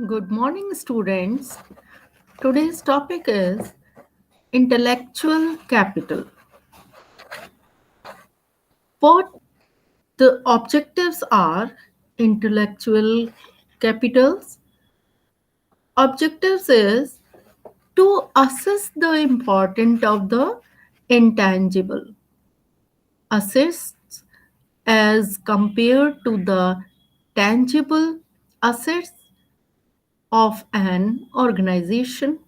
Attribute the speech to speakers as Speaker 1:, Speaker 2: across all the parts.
Speaker 1: Good morning, students. Today's topic is intellectual capital. What the objectives are intellectual capitals. Objectives is to assess the importance of the intangible assets as compared to the tangible assets of an organization.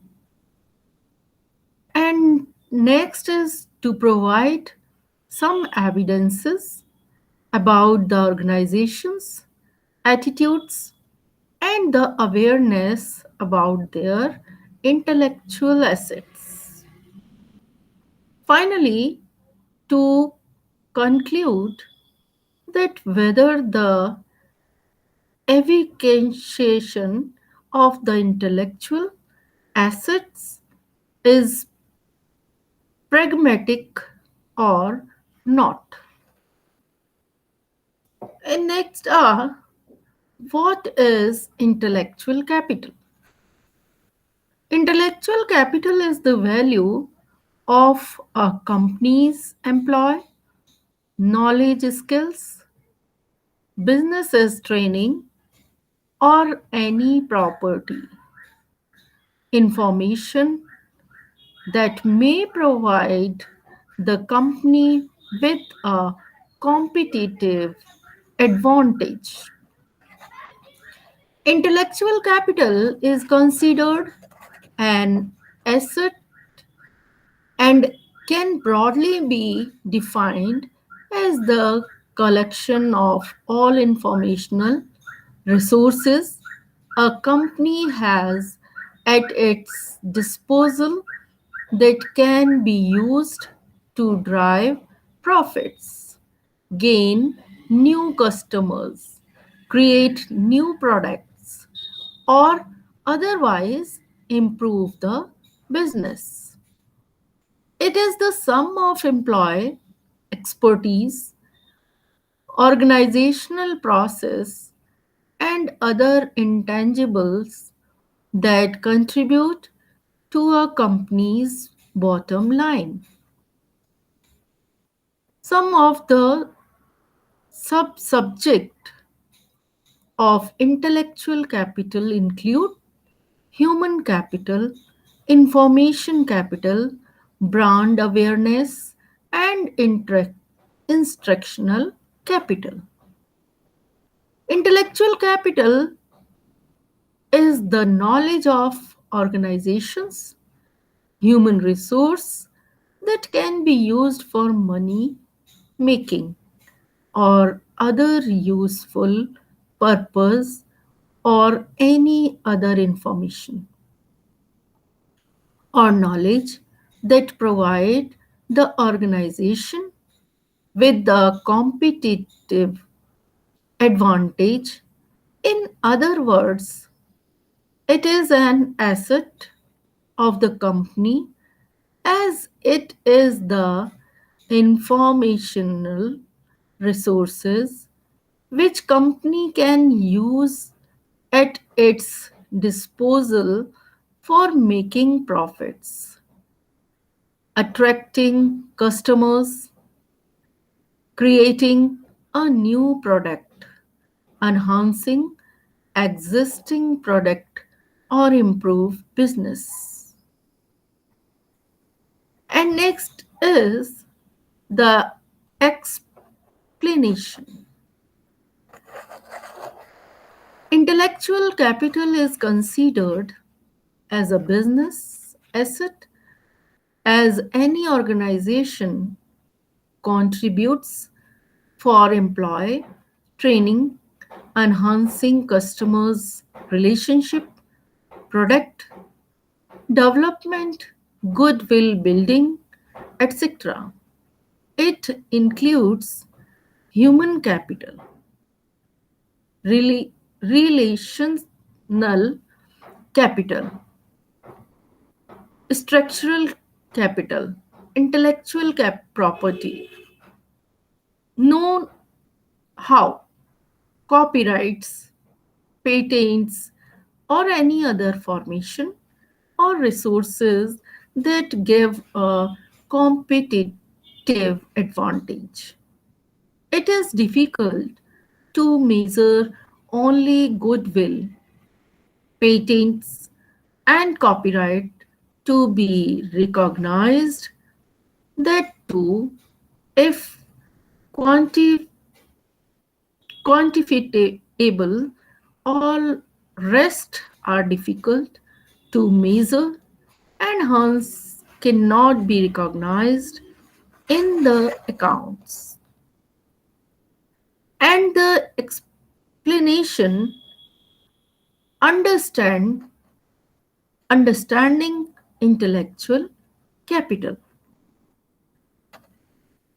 Speaker 1: And next is to provide some evidences about the organization's attitudes and the awareness about their intellectual assets. Finally, to conclude that whether the evaluation of the intellectual assets is pragmatic or not. And next are what is intellectual capital? Intellectual capital is the value of a company's employee, knowledge skills, businesses training, or any property, information that may provide the company with a competitive advantage. Intellectual capital is considered an asset and can broadly be defined as the collection of all informational resources a company has at its disposal that can be used to drive profits, gain new customers, create new products, or otherwise improve the business. It is the sum of employee expertise, organizational process, and other intangibles that contribute to a company's bottom line. Some of the sub-subject of intellectual capital include human capital, information capital, brand awareness, and instructional capital. Intellectual capital is the knowledge of organizations, human resource that can be used for money making or other useful purpose or any other information or knowledge that provide the organization with the competitive advantage. In other words, it is an asset of the company as it is the informational resources which company can use at its disposal for making profits, attracting customers, creating a new product, enhancing existing product, or improve business. And next is the explanation. Intellectual capital is considered as a business asset as any organization contributes for employee training, enhancing customers' relationship, product development, goodwill building, etc. It includes human capital, relational capital, structural capital, intellectual property, know how, copyrights, patents, or any other formation or resources that give a competitive advantage. It is difficult to measure only goodwill, patents, and copyright to be recognized. That too, if quanti- quantifiable, all rest are difficult to measure and hence cannot be recognized in the accounts. And the explanation understand understanding intellectual capital.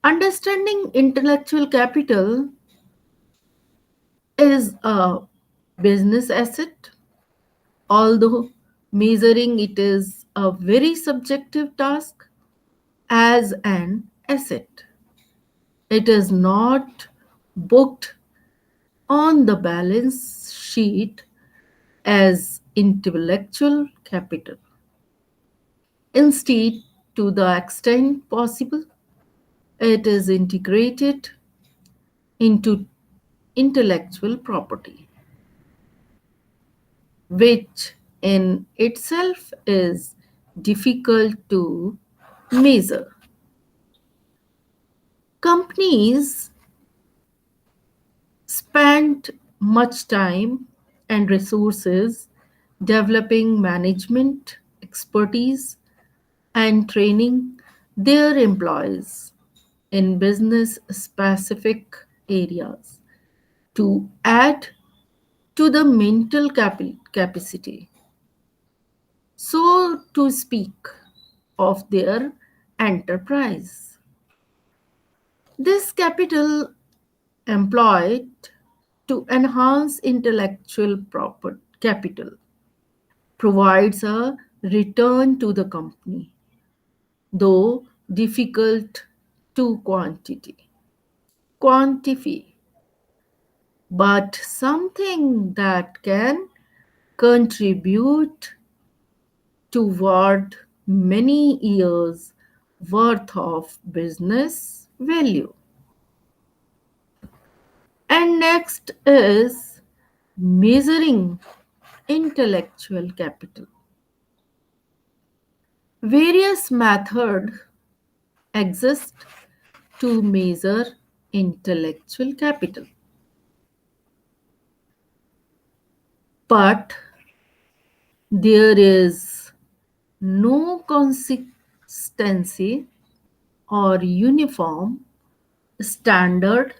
Speaker 1: Understanding intellectual capital is a business asset, although measuring it is a very subjective task. As an asset, it is not booked on the balance sheet as intellectual capital. Instead, to the extent possible, it is integrated into intellectual property, which in itself is difficult to measure. Companies spend much time and resources developing management expertise and training their employees in business specific areas to add to the mental capacity, so to speak, of their enterprise. This capital employed to enhance intellectual property capital provides a return to the company, though difficult to quantify, but something that can contribute toward many years worth of business value. And next is measuring intellectual capital. Various methods exist to measure intellectual capital, but there is no consistency or uniform standard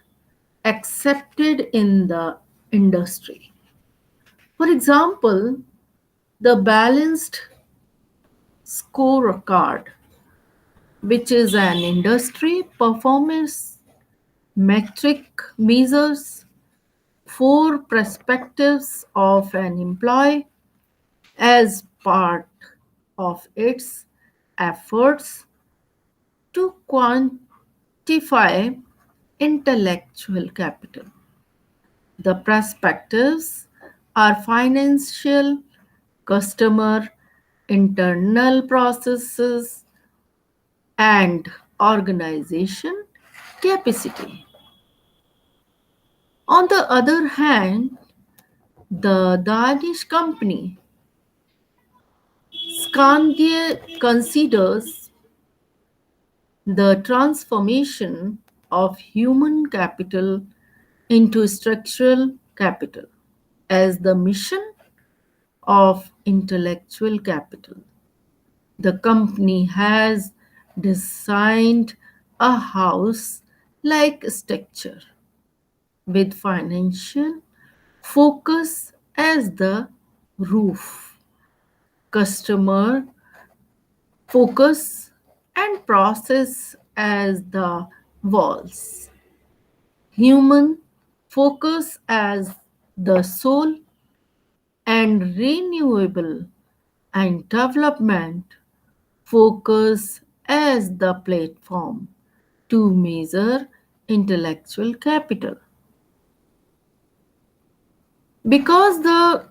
Speaker 1: accepted in the industry. For example, the balanced scorecard, which is an industry performance metric, measures four perspectives of an employee as part of its efforts to quantify intellectual capital. The perspectives are financial, customer, internal processes, and organization capacity. On the other hand, the Danish company Skandia considers the transformation of human capital into structural capital as the mission of intellectual capital. The company has designed a house like structure with financial focus as the roof, customer focus and process as the walls, human focus as the soul, and renewable and development focus as the platform to measure intellectual capital. Because the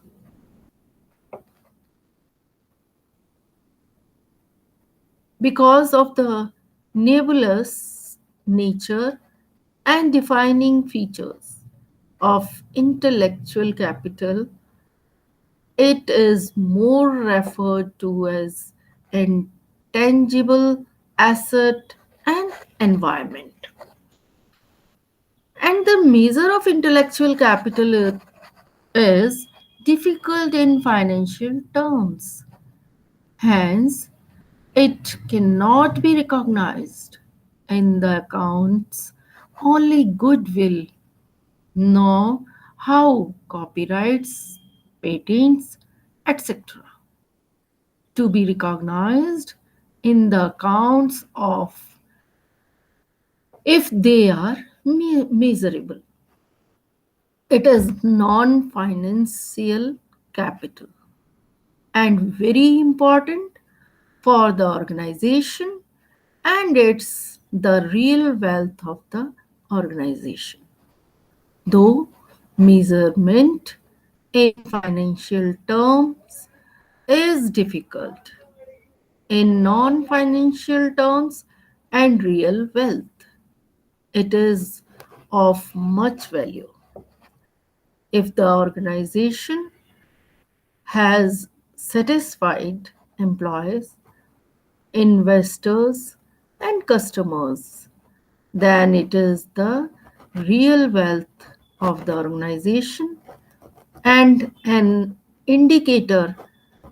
Speaker 1: because of the nebulous nature and defining features of intellectual capital. It is more referred to as intangible asset and environment. And the measure of intellectual capital is difficult in financial terms. Hence, it cannot be recognized in the accounts only goodwill, nor how copyrights, patents, etc. to be recognized in the accounts of if they are measurable. It is non financial capital and very important for the organization, and it's the real wealth of the organization. Though measurement in financial terms is difficult, in non financial terms and real wealth, it is of much value. If the organization has satisfied employees, investors, and customers, then it is the real wealth of the organization and an indicator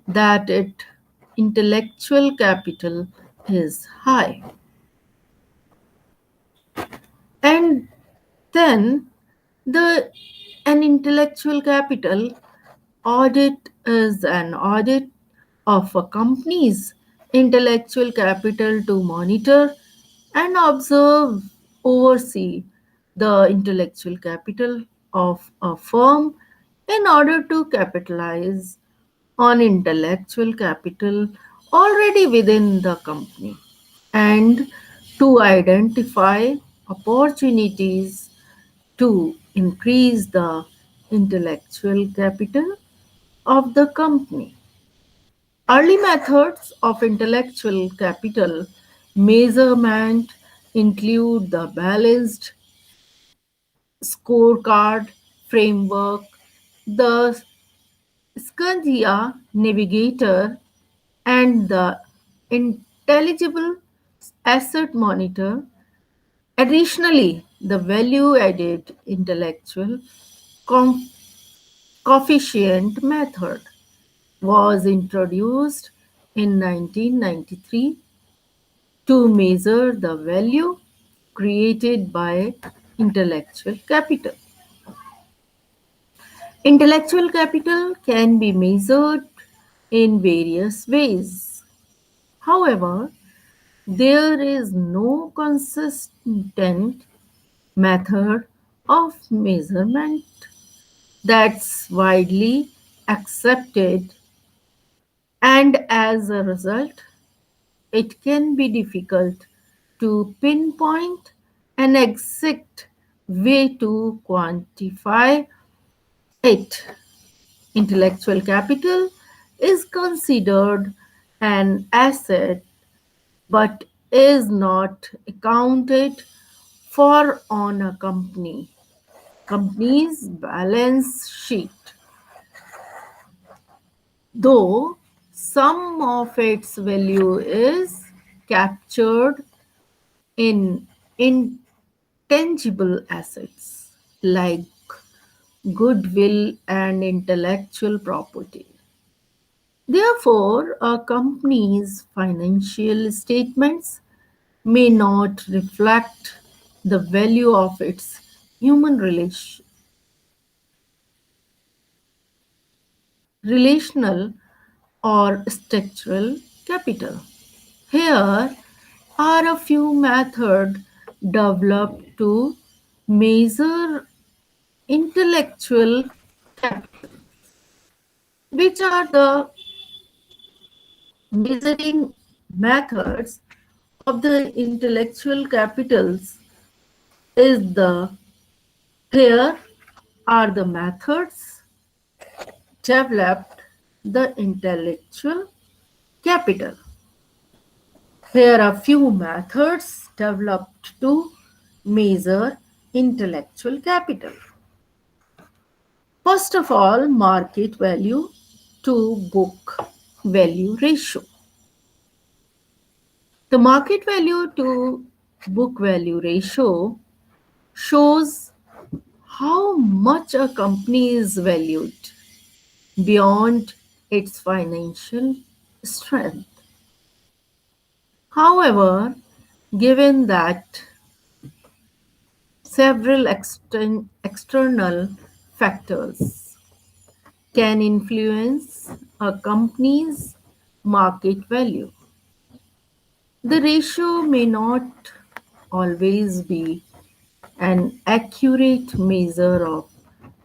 Speaker 1: that its intellectual capital is high. And then the an intellectual capital audit is an audit of a company's intellectual capital to monitor and observe, oversee the intellectual capital of a firm in order to capitalize on intellectual capital already within the company and to identify opportunities to increase the intellectual capital of the company. Early methods of intellectual capital measurement include the balanced scorecard framework, the Scandia navigator, and the intelligible asset monitor. Additionally, the value added intellectual com- coefficient method was introduced in 1993 to measure the value created by intellectual capital. Intellectual capital can be measured in various ways. However, there is no consistent method of measurement that's widely accepted, and as a result, it can be difficult to pinpoint an exact way to quantify it. Intellectual capital is considered an asset but is not accounted for on a company's balance sheet, though some of its value is captured in intangible assets like goodwill and intellectual property. Therefore, a company's financial statements may not reflect the value of its human relational or structural capital. Here are a few methods developed to measure intellectual capital, which are the measuring methods of the intellectual capitals is the here are the methods developed the intellectual capital. Here are few methods developed to measure intellectual capital. First of all, market value to book value ratio. The market value to book value ratio shows how much a company is valued beyond its financial strength. However, given that several external factors can influence a company's market value, the ratio may not always be an accurate measure of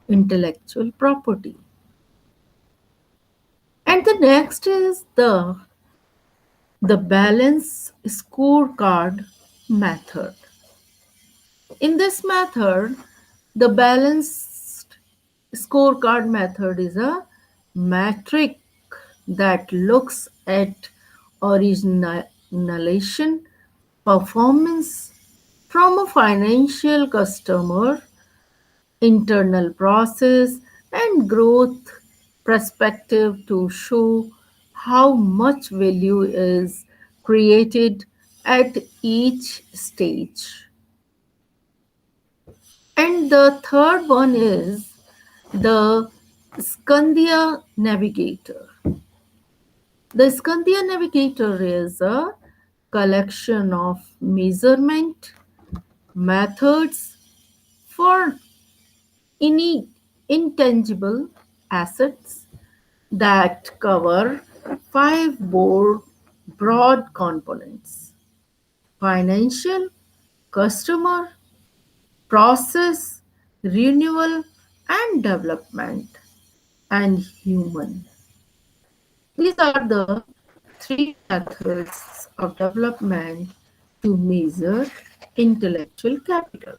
Speaker 1: intellectual property. And the next is the balance scorecard method. In this method, the balanced scorecard method is a metric that looks at originalization performance from a financial customer, internal process, and growth perspective to show how much value is created at each stage. And the third one is the Skandia Navigator. The Skandia Navigator is a collection of measurement methods for any intangible assets that cover five broad components: financial, customer, process, renewal, and development, and human. These are the three methods of development to measure intellectual capital.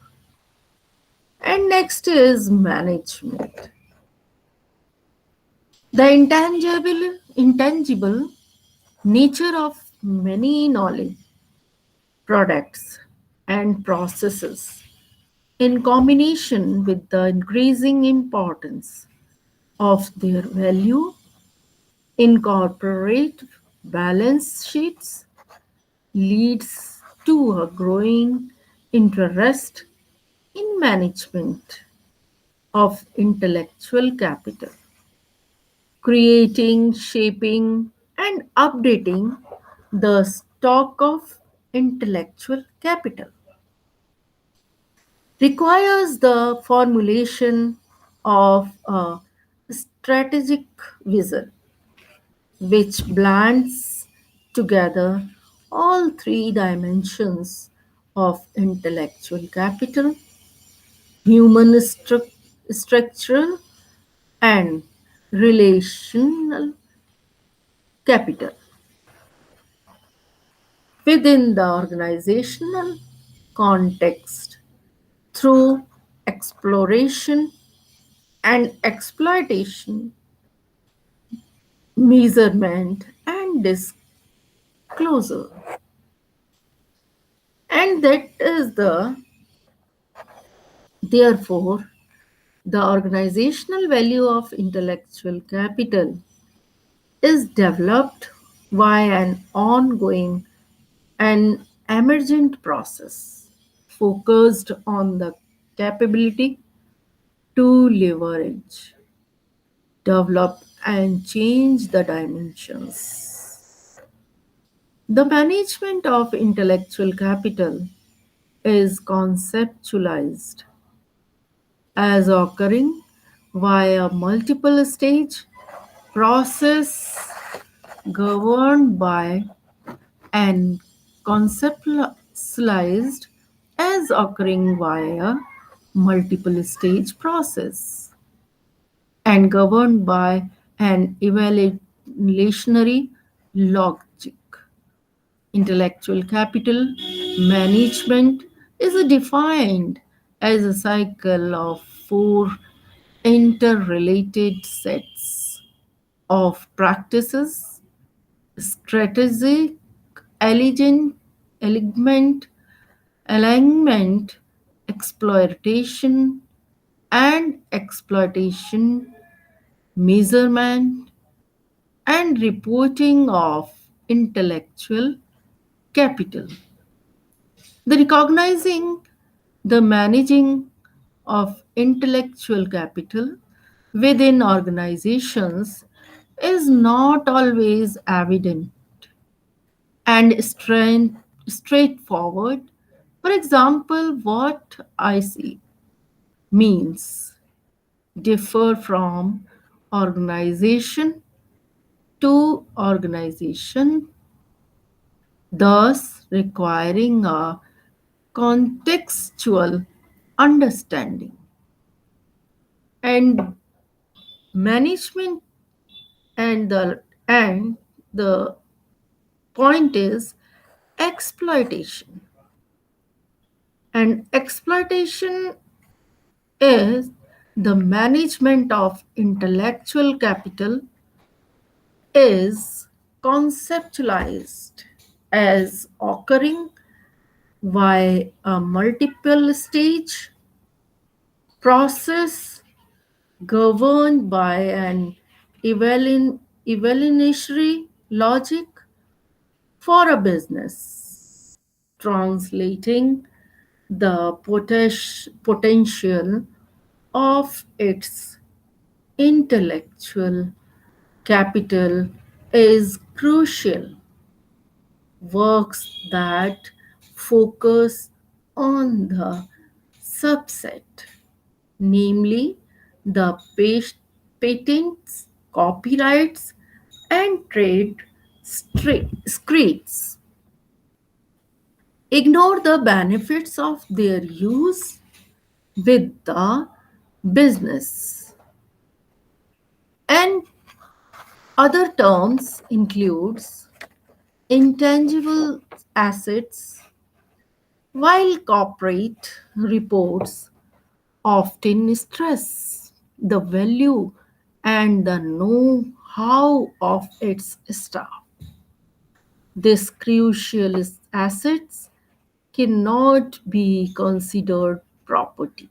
Speaker 1: And next is management. The intangible nature of many knowledge, products, and processes, in combination with the increasing importance of their value, incorporate balance sheets, leads to a growing interest in management of intellectual capital, creating, shaping, and updating the stock of intellectual capital. Requires the formulation of a strategic vision which blends together all three dimensions of intellectual capital: human structural and relational capital within the organizational context through exploration and exploitation, measurement and disclosure. And that is therefore the organizational value of intellectual capital is developed via an ongoing and emergent process focused on the capability to leverage, develop, and change the dimensions. The management of intellectual capital is conceptualized as occurring via multiple stage process governed by and conceptualized as occurring via multiple stage process and governed by an evaluationary logic. Intellectual capital management is defined as a cycle of four interrelated sets of practices: strategic elegant, element, alignment, exploitation, and exploitation, measurement, and reporting of intellectual capital. The recognizing the managing of intellectual capital within organizations is not always evident and straightforward. For example, what I see means differ from organization to organization, thus requiring a contextual understanding. And management and the point is exploitation. And exploitation is the management of intellectual capital is conceptualized as occurring via a multiple stage process governed by an evaluatory logic for a business, translating the potential of its intellectual capital is crucial. Works that focus on the subset, namely the patents, copyrights, and trade secrets, ignore the benefits of their use with the business. And other terms includes intangible assets, while corporate reports often stress the value and the know-how of its staff. These crucial assets cannot be considered property.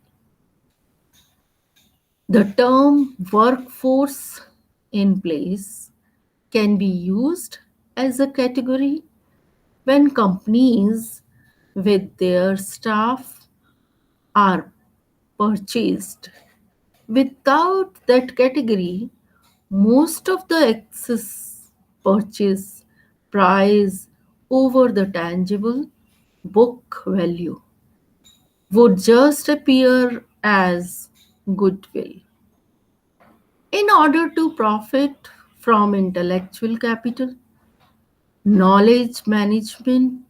Speaker 1: The term workforce in place can be used as a category when companies with their staff are purchased. Without that category, most of the excess purchase price over the tangible book value would just appear as goodwill. In order to profit from intellectual capital, knowledge management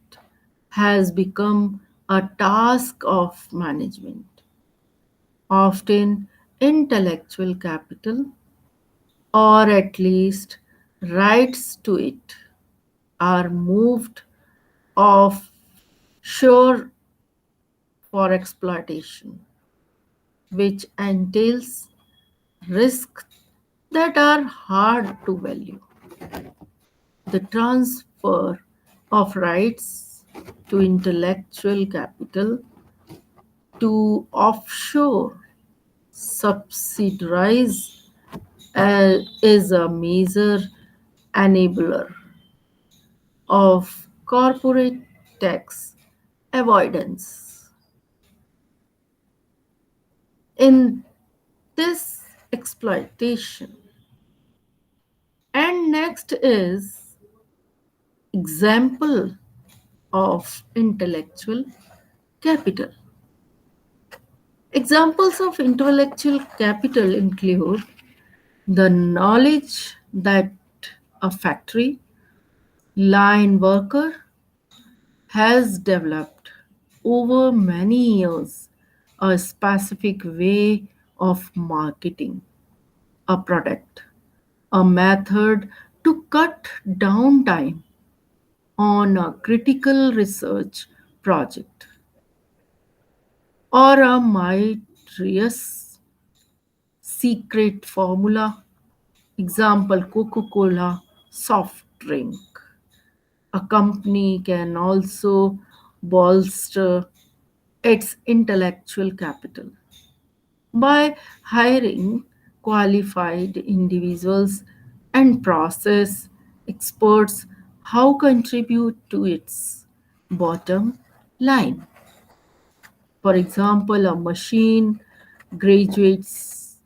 Speaker 1: has become a task of management. Often, intellectual capital, or at least rights to it, are moved offshore for exploitation, which entails risks that are hard to value. The transfer of rights to intellectual capital to offshore subsidiaries is a major enabler of corporate tax avoidance. In this exploitation, and next is example of intellectual capital. Examples of intellectual capital include the knowledge that a factory line worker has developed over many years a specific way of marketing a product, a method to cut down time on a critical research project, or a mysterious secret formula, example Coca Cola soft drink. A company can also bolster its intellectual capital by hiring qualified individuals and process experts who contribute to its bottom line. For example, a machine graduates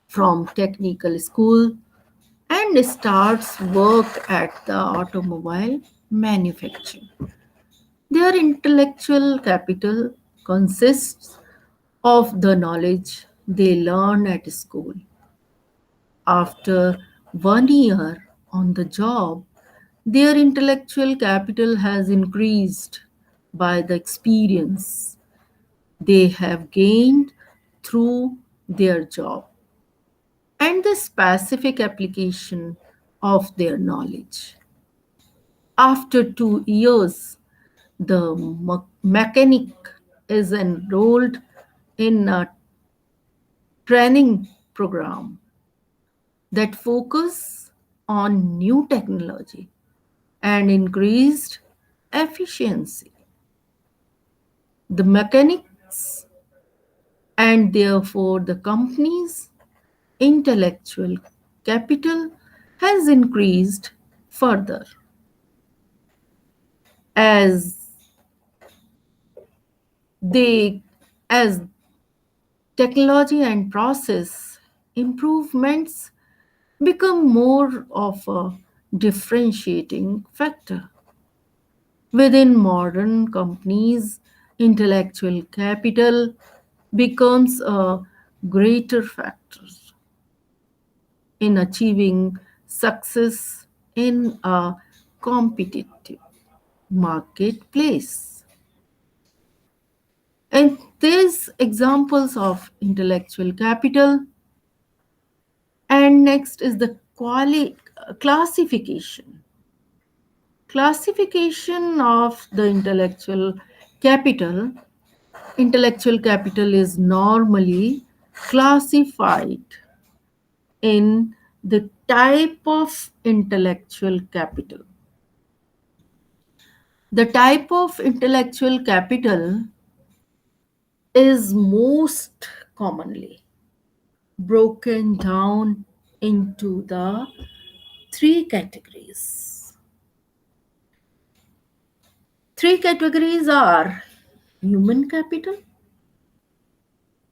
Speaker 1: from technical school and starts work at the automobile manufacturing. Their intellectual capital consists of the knowledge they learn at school. After 1 year on the job, their intellectual capital has increased by the experience they have gained through their job and the specific application of their knowledge. After 2 years, the mechanic is enrolled in a training program that focus on new technology and increased efficiency. The mechanics and therefore the company's intellectual capital has increased further as they as technology and process improvements become more of a differentiating factor. Within modern companies, intellectual capital becomes a greater factor in achieving success in a competitive marketplace. And these examples of intellectual capital. And next is the classification. Classification of the capital. Intellectual capital is normally classified in the type of intellectual capital. The type of intellectual capital is most commonly broken down into the three categories. Three categories are human capital,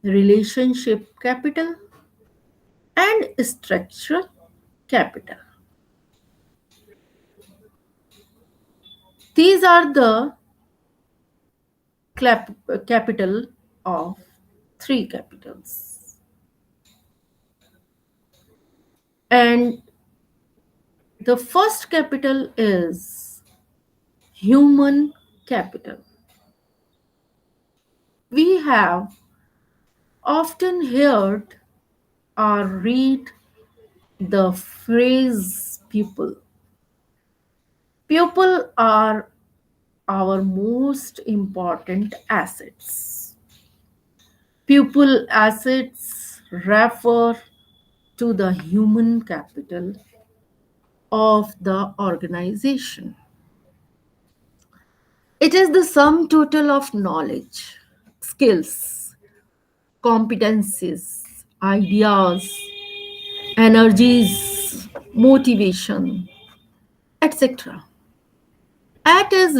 Speaker 1: relationship capital, and structural capital. These are the capital of three capitals. And the first capital is human capital. We have often heard or read the phrase people. People are our most important assets. People assets refer to the human capital of the organization. It is the sum total of knowledge, skills, competencies, ideas, energies, motivation, etc. At its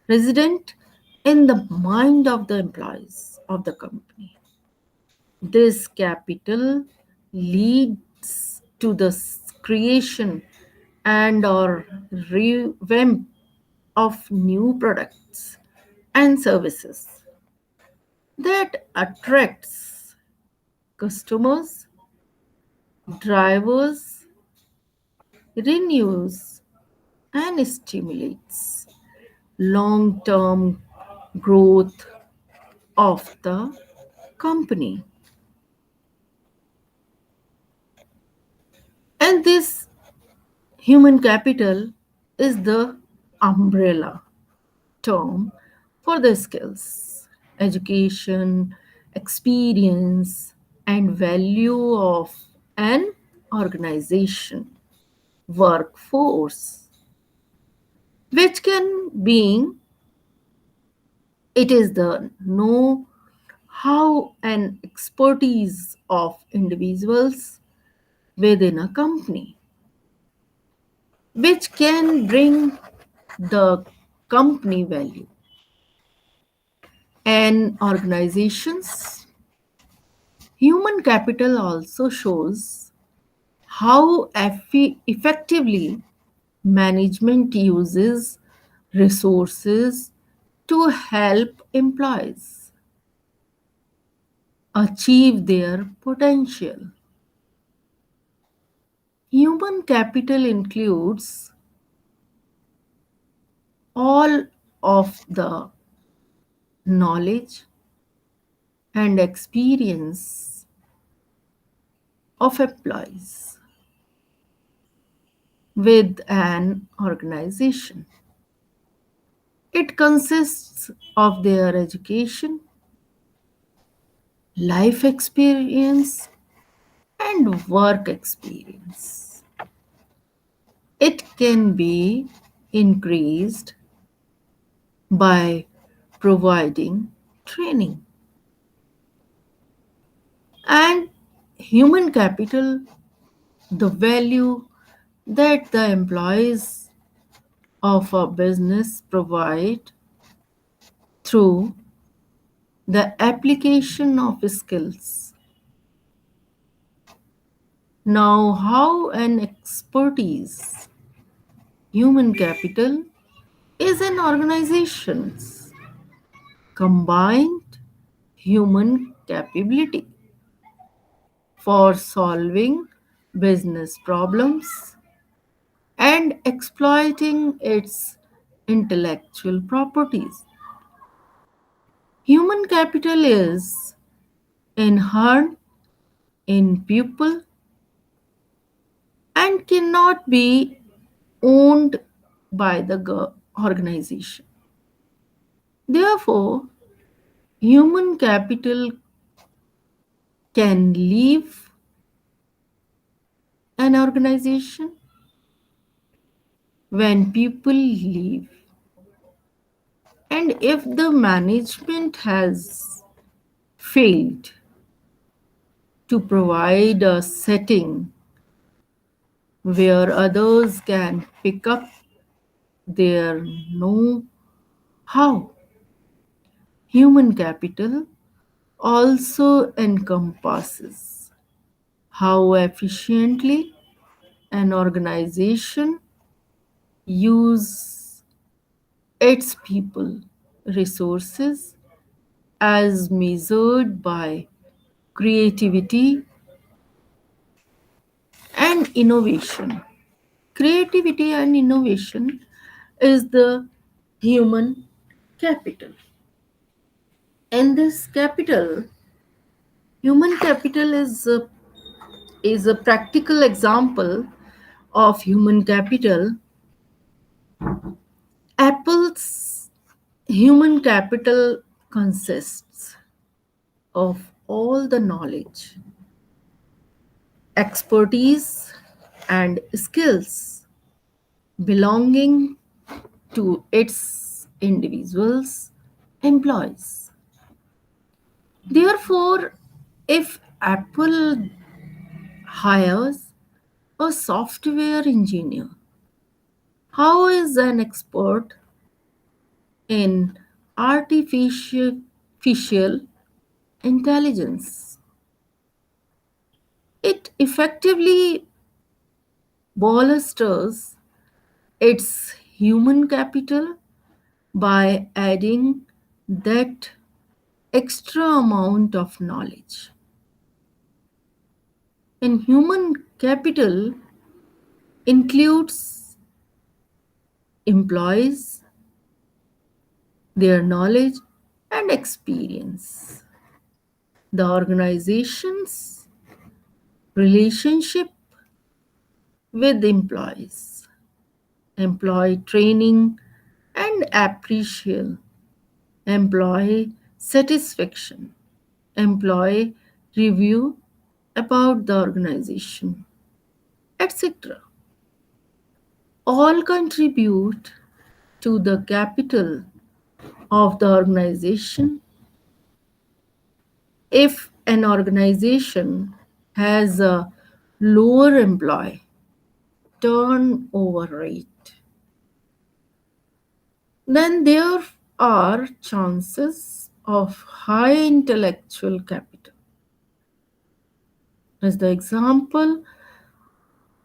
Speaker 1: resident in the mind of the employees of the company. This capital leads to the creation and or revamp of new products and services that attracts customers, drivers, renews and stimulates long-term growth of the company. And this human capital is the umbrella term for the skills, education, experience, and value of an organization. workforce, which can be it is the know how and expertise of individuals within a company, which can bring the company value. And organizations, human capital also shows how effectively management uses resources to help employees achieve their potential. Human capital includes all of the knowledge and experience of employees with an organization. It consists of their education, life experience, and work experience. It can be increased by providing training. And human capital, the value that the employees of a business provide through the application of skills. Now, how an expertise, human capital, is an organization's combined human capability for solving business problems and exploiting its intellectual properties. Human capital is inherent in people and cannot be owned by the organization. Therefore, human capital can leave an organization when people leave. And if the management has failed to provide a setting where others can pick up their know how, human capital also encompasses how efficiently an organization use its people resources as measured by creativity and innovation. Creativity and innovation is the human capital. And this capital, human capital is a practical example of human capital. Apple's human capital consists of all the knowledge, expertise, and skills belonging to its individuals, employees. Therefore, if Apple hires a software engineer, how is an expert in artificial intelligence? It effectively bolsters its human capital by adding that extra amount of knowledge. And human capital includes employees, their knowledge and experience, the organization's relationship with employees, employee training and appreciation, employee satisfaction, employee review about the organization, etc. all contribute to the capital of the organization. If an organization has a lower employee turnover rate, then there are chances of high intellectual capital. As the example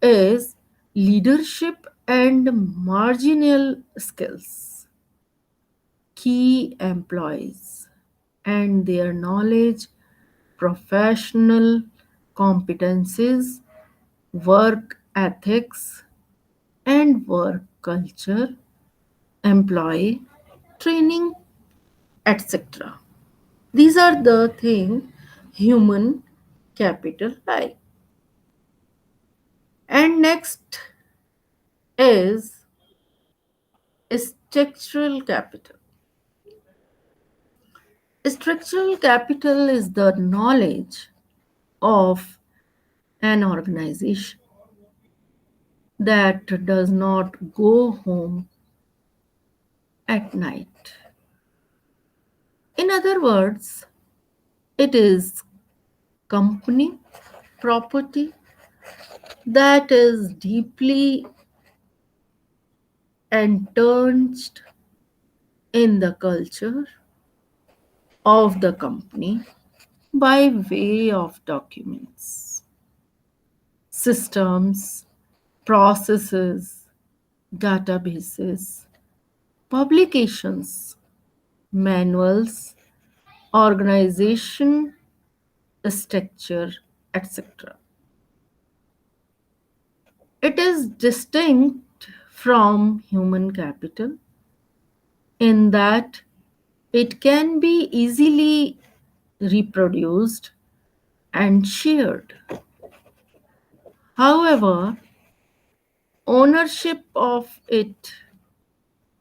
Speaker 1: is leadership and marginal skills, key employees, and their knowledge, professional competencies, work ethics, and work culture, employee training, etc. These are the thing human capital like. And next is structural capital. Structural capital is the knowledge of an organization that does not go home at night. In other words, it is company property that is deeply entrenched in the culture of the company by way of documents, systems, processes, databases, publications, manuals, organization structure, etc. It is distinct from human capital in that it can be easily reproduced and shared. However, ownership of it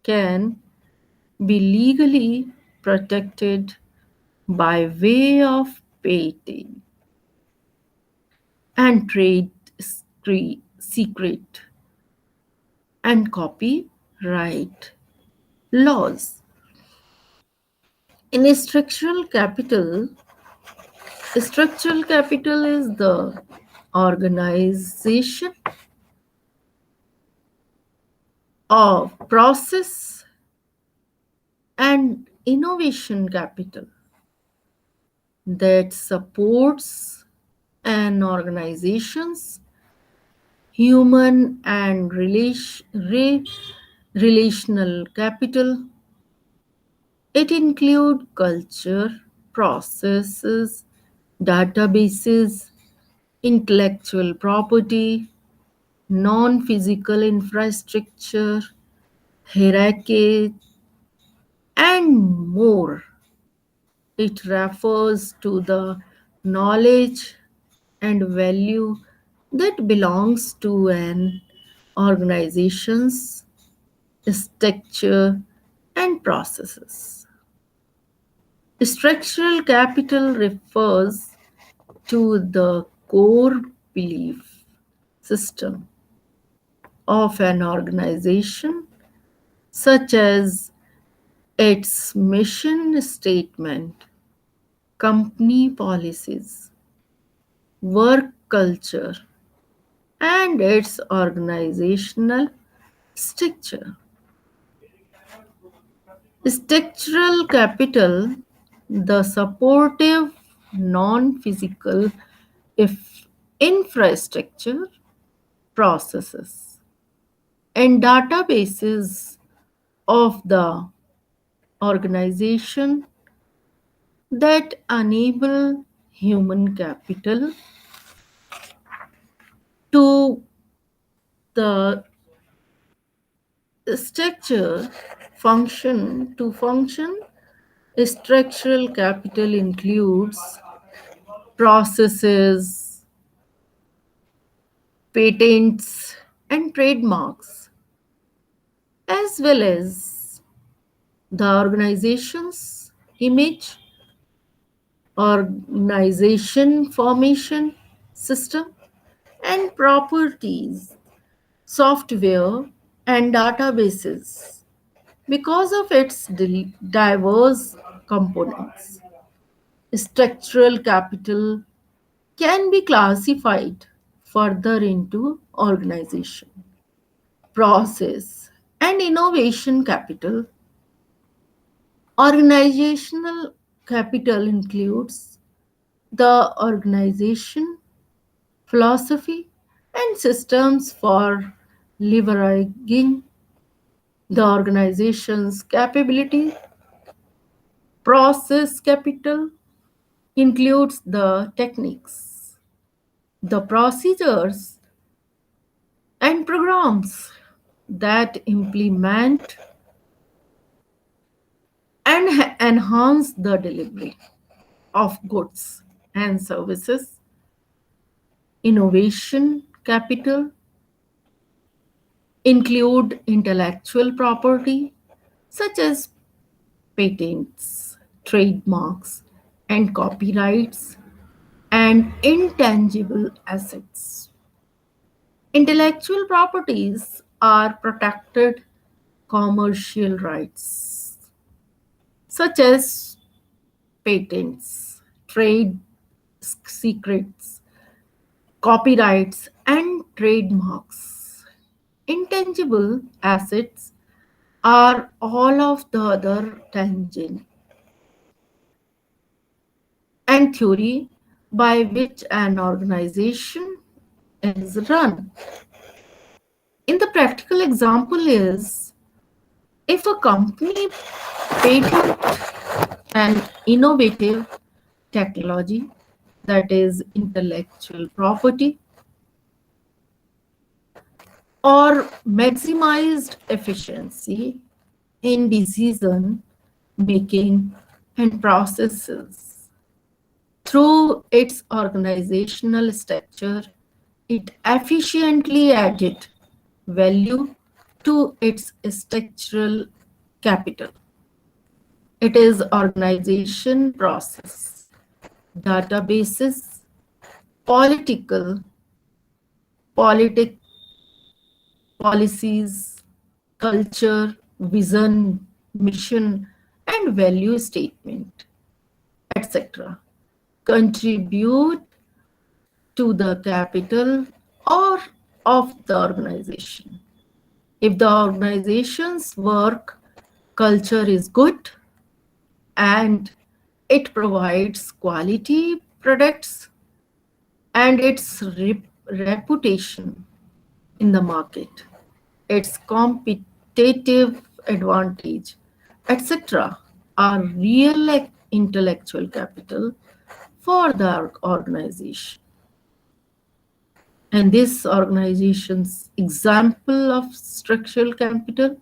Speaker 1: can be legally protected by way of patent and trade secret and copyright laws. In structural capital is the organization of process and innovation capital that supports an organization's human and relational capital. It includes culture, processes, databases, intellectual property, non physical infrastructure, hierarchy, and more. It refers to the knowledge and value that belongs to an organization's structure and processes. Structural capital refers to the core belief system of an organization, such as its mission statement, company policies, work culture, and its organizational structure. Structural capital, the supportive non physical if infrastructure, processes, and databases of the organization that enable human capital to the structure function. Structural capital includes processes, patents, and trademarks, as well as the organization's image, organization formation system, and properties, software. and databases because of its diverse components. Structural capital can be classified further into organization, process, and innovation capital. Organizational capital includes the organization, philosophy, and systems for leveraging the organization's capability. Process capital includes the techniques, the procedures, and programs that implement and enhance the delivery of goods and services. Innovation capital include intellectual property such as patents, trademarks, and copyrights, and intangible assets. Intellectual properties are protected commercial rights such as patents, trade secrets, copyrights, and trademarks. Intangible assets are all of the other tangent and theory by which an organization is run. In the practical example is if a company patent an innovative technology that is intellectual property or maximized efficiency in decision making and processes. Through its organizational structure, it efficiently added value to its structural capital. It is organization process, databases, political, politic, policies, culture, vision, mission, and value statement, etc. contribute to the capital or of the organization. If the organization's work culture is good and it provides quality products and its reputation in the market, its competitive advantage, etc., are real intellectual capital for the organization. And this organization's example of structural capital,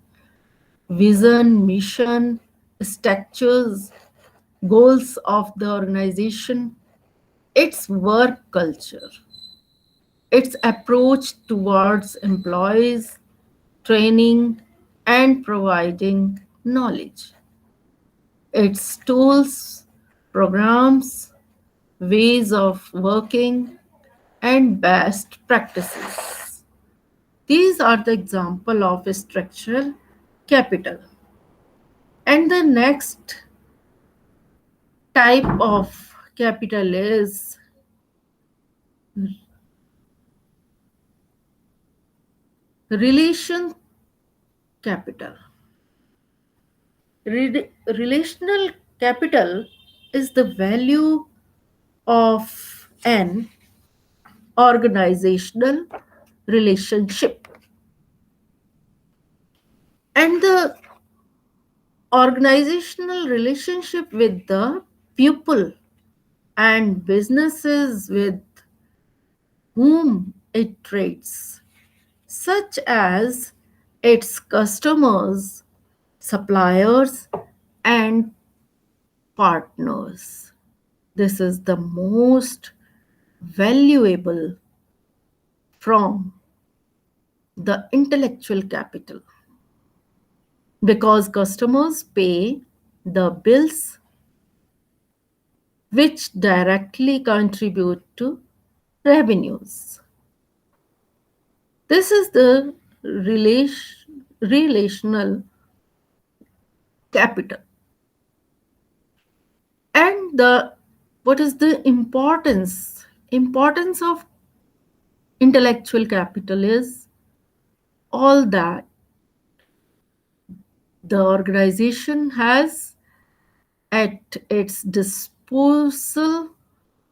Speaker 1: vision, mission, structures, goals of the organization, its work culture, its approach towards employees, training, and providing knowledge, its tools, programs, ways of working, and best practices. These are the example of structural capital. And the next type of capital is relation capital. Relational capital is the value of an organizational relationship, and the organizational relationship with the people and businesses with whom it trades, such as its customers, suppliers, and partners. This is the most valuable from the intellectual capital because customers pay the bills which directly contribute to revenues. This is the relational capital. And the what is the importance of intellectual capital is all that the organization has at its disposal.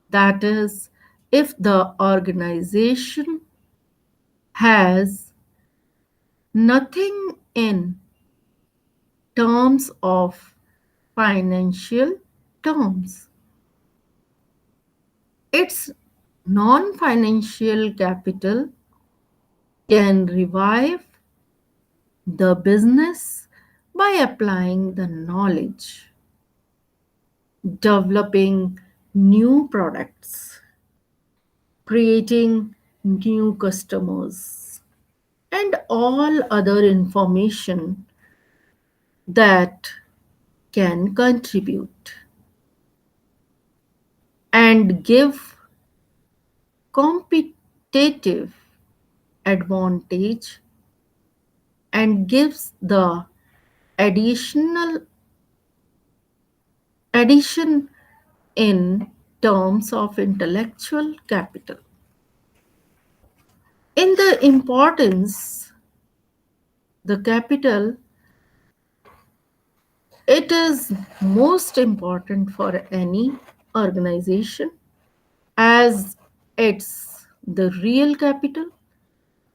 Speaker 1: That is, if the organization has nothing in terms of financial terms, its non financial capital can revive the business by applying the knowledge, developing new products, creating new customers, and all other information that can contribute and give competitive advantage and gives the additional addition in terms of intellectual capital. In the importance, the capital, it is most important for any organization as it's the real capital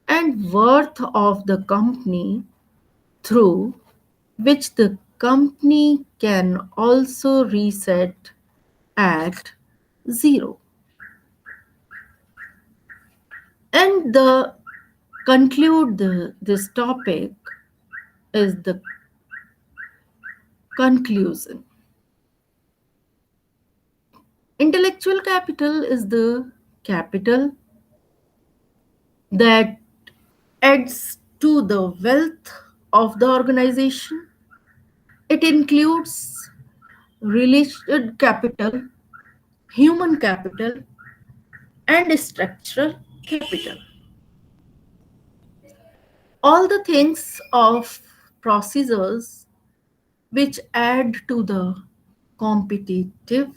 Speaker 1: and worth of the company through which the company can also reset at zero. And the conclude this topic is the conclusion. Intellectual capital is the capital that adds to the wealth of the organization. It includes related capital, human capital, and structural capital. All the things of procedures which add to the competitive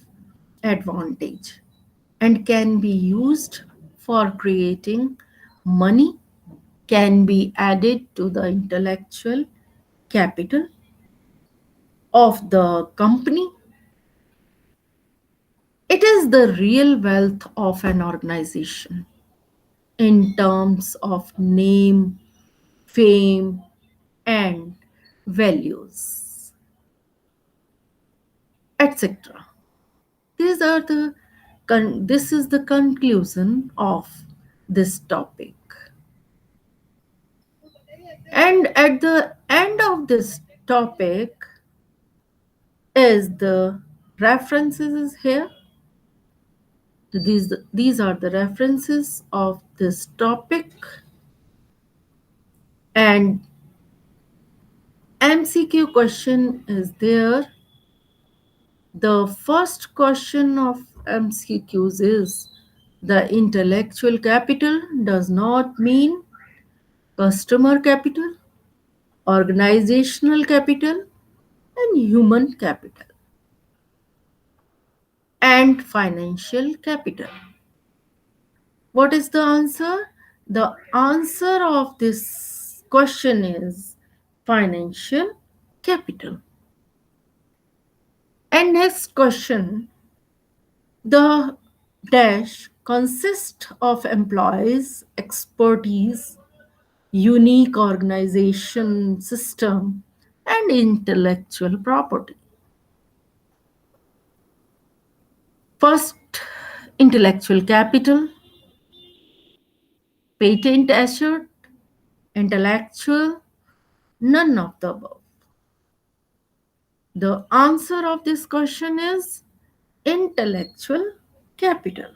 Speaker 1: advantage and can be used for creating money can be added to the intellectual capital of the company. It is the real wealth of an organization in terms of name, fame, and values, etc. These are the this is the conclusion of this topic. And at the end of this topic is the references here. These are the references of this topic, and MCQ question is there. The first question of MCQs is the intellectual capital does not mean customer capital, organizational capital, and human capital, and financial capital. What is the answer? The answer of this question is financial capital. And next question, the dash consists of employees, expertise, unique organization system, and intellectual property. First, intellectual capital, patent asset, intellectual, none of the above. The answer of this question is intellectual capital.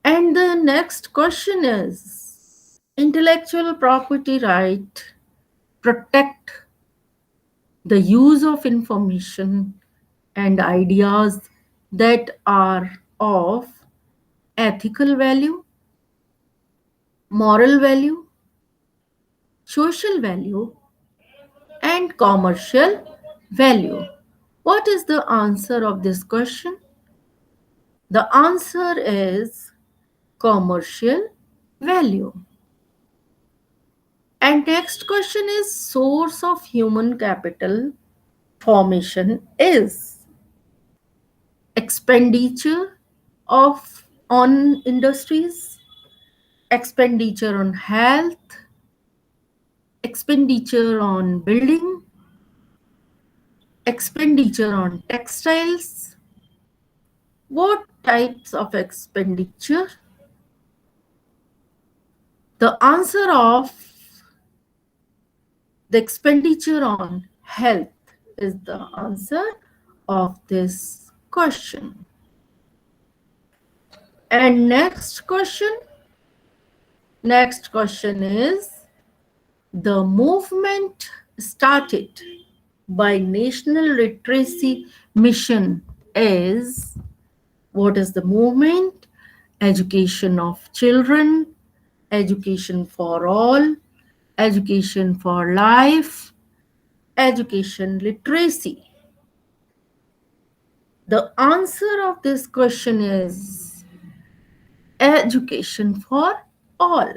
Speaker 1: And the next question is intellectual property right protect the use of information and ideas that are of ethical value, moral value, social value, and commercial value. What is the answer of this question? The answer is commercial value. And next question is source of human capital formation is expenditure of on industries, expenditure on health, expenditure on building, expenditure on textiles. What types of expenditure? The answer of the expenditure on health is the answer of this question. And next question is the movement started by National Literacy Mission is, what is the movement? Education of children, education for all, education for life, education literacy. The answer of this question is education for all.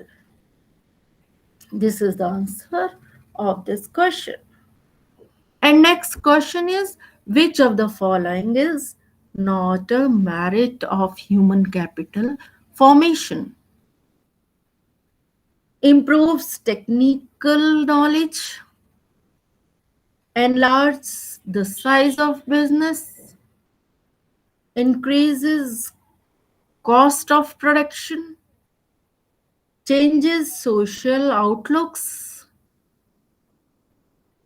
Speaker 1: This is the answer of this question. And next question is which of the following is not a merit of human capital formation? Improves technical knowledge, enlarges the size of business, increases cost of production, changes social outlooks.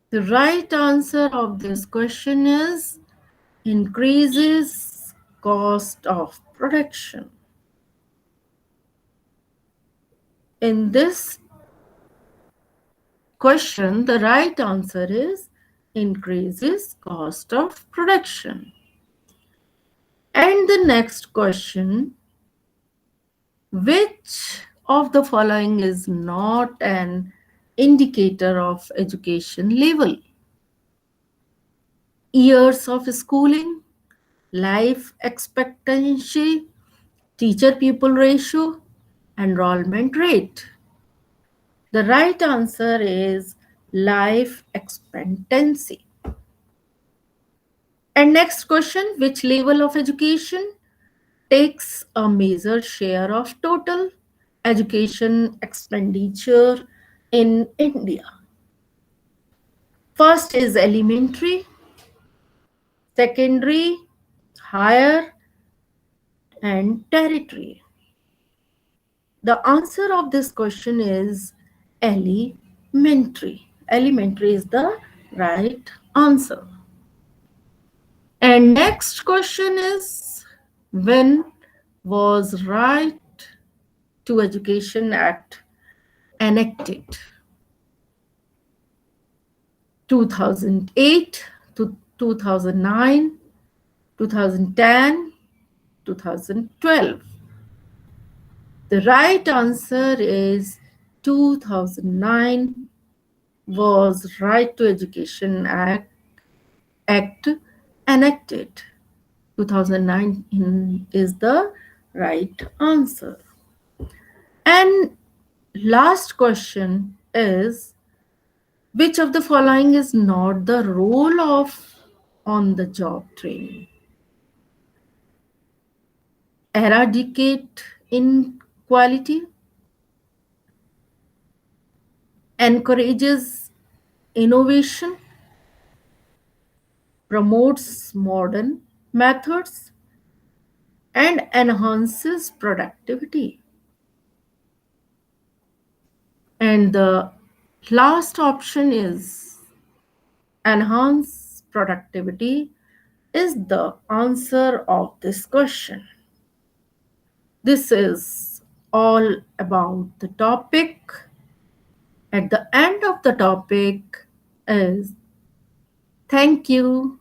Speaker 1: The right answer of this question is increases cost of production. In this question, the right answer is increases cost of production. And the next question, which of the following is not an indicator of education level? Years of schooling, life expectancy, teacher-pupil ratio, enrollment rate. The right answer is life expectancy. And next question, which level of education takes a major share of total education expenditure in India? First is elementary, secondary, higher, and tertiary. The answer of this question is elementary. Elementary is the right answer. And next question is when was Right to Education Act enacted? 2008 to 2009, 2010, 2012. The right answer is 2009 was Right to Education Act enacted. 2009 is the right answer. And last question is which of the following is not the role of on-the-job training? Eradicate inequality, encourages innovation, promotes modern methods, and enhances productivity. And the last option is enhance productivity is the answer of this question. This is all about the topic. At the end of the topic is thank you.